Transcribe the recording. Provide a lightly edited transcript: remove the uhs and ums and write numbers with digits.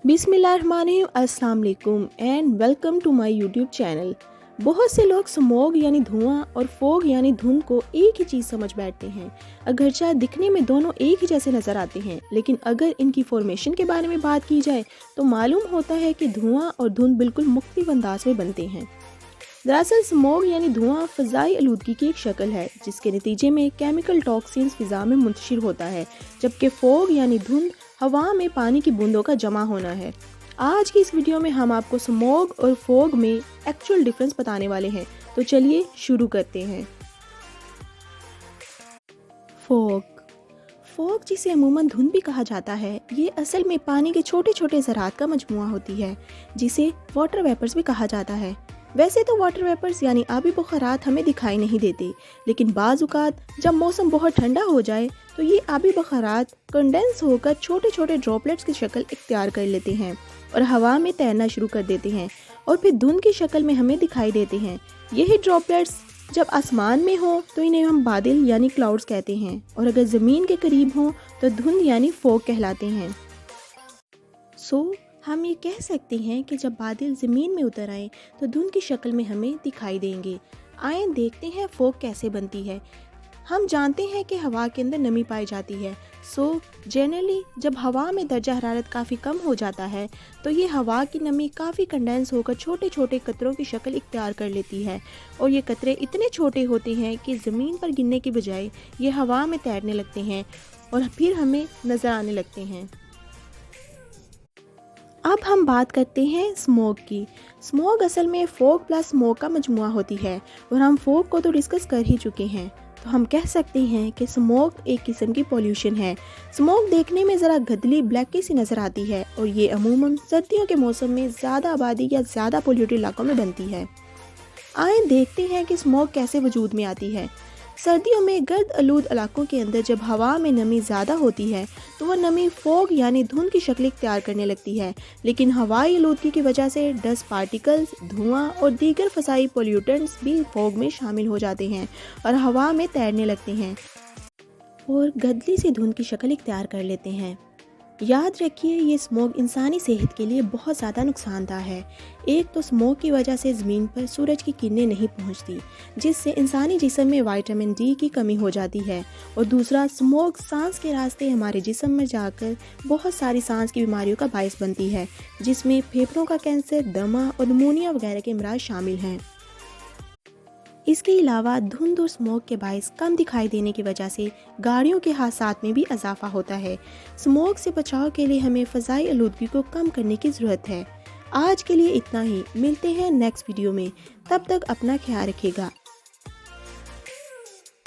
बिस्मिल्लाहिर्रहमानिर्रहीम, अस्सलाम वालेकुम and welcome to my YouTube channel. बहुत से लोग स्मोग यानी धुआं और फोग यानी धुंध को एक ही चीज़ समझ बैठते हैं। अगरचे दिखने में दोनों एक ही जैसे नज़र आते हैं, लेकिन अगर इनकी फॉर्मेशन के बारे में बात की जाए तो मालूम होता है कि धुआं और धुंध बिल्कुल मुख्तलिफ अंदाज में बनते हैं। दरअसल स्मोग यानी धुआं फ़ज़ाई आलूदगी की एक शक्ल है जिसके नतीजे में केमिकल टॉक्सिन्स फ़िज़ा में मुंतशिर होता है, जबकि फोग यानी धुंध हवा में पानी की बूंदों का जमा होना है। आज की इस वीडियो में हम आपको स्मोग और फोग में एक्चुअल डिफरेंस बताने वाले हैं, तो चलिए शुरू करते हैं। फोग फोग जिसे अमूमन धुंध भी कहा जाता है, ये असल में पानी के छोटे छोटे ज़रात का मजमुआ होती है जिसे वाटर वेपर्स भी कहा जाता है। वैसे तो वाटर वेपर्स यानी आबी बुखारात हमें दिखाई नहीं देते, लेकिन बाज़ औक़ात जब मौसम बहुत ठंडा हो जाए तो ये आबी बुखारात कंडेंस होकर छोटे छोटे ड्रॉपलेट्स की शक्ल इख्तियार कर लेते हैं और हवा में तैरना शुरू कर देते हैं और फिर धुंध की शक्ल में हमें दिखाई देते हैं। यही ड्रॉपलेट्स जब आसमान में हो तो इन्हें हम बादल यानी क्लाउड्स कहते हैं, और अगर ज़मीन के करीब हो तो धुंध यानी फोग कहलाते हैं। हम ये कह सकते हैं कि जब बादल ज़मीन में उतर आए तो धुंध की शक्ल में हमें दिखाई देंगे। आइए देखते हैं फोग कैसे बनती है। हम जानते हैं कि हवा के अंदर नमी पाई जाती है। जनरली जब हवा में दर्जा हरारत काफ़ी कम हो जाता है तो ये हवा की नमी काफ़ी कंडेंस होकर छोटे छोटे कतरों की शक्ल इख्तियार कर लेती है, और ये कतरे इतने छोटे होते हैं कि ज़मीन पर गिरने की बजाय ये हवा में तैरने लगते हैं और फिर हमें नज़र आने लगते हैं। अब हम बात करते हैं स्मोग की। स्मोग असल में फोग प्लस स्मोग का मजमुआ होती है, और हम फोग को तो डिस्कस कर ही चुके हैं। तो हम कह सकते हैं कि स्मोग एक किस्म की पॉल्यूशन है। स्मोग देखने में ज़रा गदली ब्लैकी सी नज़र आती है, और ये अमूमन सर्दियों के मौसम में ज़्यादा आबादी या ज़्यादा पोल्यूटेड इलाकों में बनती है। आइए देखते हैं कि स्मोग कैसे वजूद में आती है। सर्दियों में गर्द आलूद इलाकों के अंदर जब हवा में नमी ज़्यादा होती है तो वह नमी फोग यानी धुंध की शक्ल इख्तियार करने लगती है, लेकिन हवाई आलूदगी की वजह से डस्ट पार्टिकल्स, धुआं और दीगर फ़ज़ाई पोल्यूटेंट्स भी फोग में शामिल हो जाते हैं और हवा में तैरने लगते हैं और गदली से धुंध की शक्ल इख्तियार कर लेते हैं। याद रखिए, ये स्मोग इंसानी सेहत के लिए बहुत ज़्यादा नुकसानदा है। एक तो स्मोग की वजह से ज़मीन पर सूरज की किरणें नहीं पहुंचती, जिससे इंसानी जिस्म में विटामिन डी की कमी हो जाती है, और दूसरा स्मोग सांस के रास्ते हमारे जिस्म में जाकर बहुत सारी सांस की बीमारियों का बायस बनती है, जिसमें फेफड़ों का कैंसर, दमा और निमोनिया वगैरह के अमराज शामिल हैं। इसके अलावा धुंध और स्मोग के बायस कम दिखाई देने की वजह से गाड़ियों के हादसात में भी इजाफा होता है। स्मोग से बचाव के लिए हमें फ़ज़ाई आलूदगी को कम करने की ज़रूरत है। आज के लिए इतना ही, मिलते हैं नेक्स्ट वीडियो में। तब तक अपना ख्याल रखिएगा।